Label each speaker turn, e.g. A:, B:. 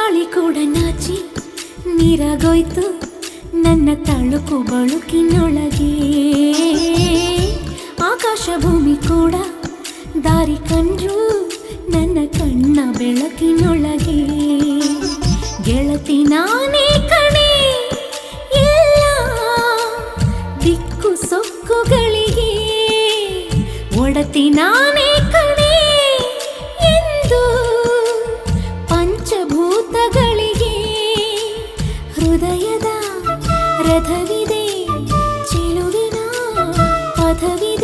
A: ಗಾಳಿ ಕೂಡ ನಾಚಿ ನೀರಾಗೋಯ್ತು ನನ್ನ ತಳುಕು ಬಳುಕಿನೊಳಗೆ. ಆಕಾಶ ಭೂಮಿ ಕೂಡ ದಾರಿ ಕಂಡ್ರು ನನ್ನ ಕಣ್ಣ ಬೆಳಕಿನೊಳಗೆ. ಗೆಳತಿ ನಾನೇ ಕಣೆ ಎಲ್ಲ ದಿಕ್ಕು ಸೊಕ್ಕುಗಳಿಗೆ, ಒಡತಿ ನಾನೇ ಕಣೆ ಎಂದು ಪಂಚಭೂತಗಳಿಗೆ. ಹೃದಯದ ರಥವಿದೆ, ಚೆಲುವಿನ ಪಥವಿದೆ.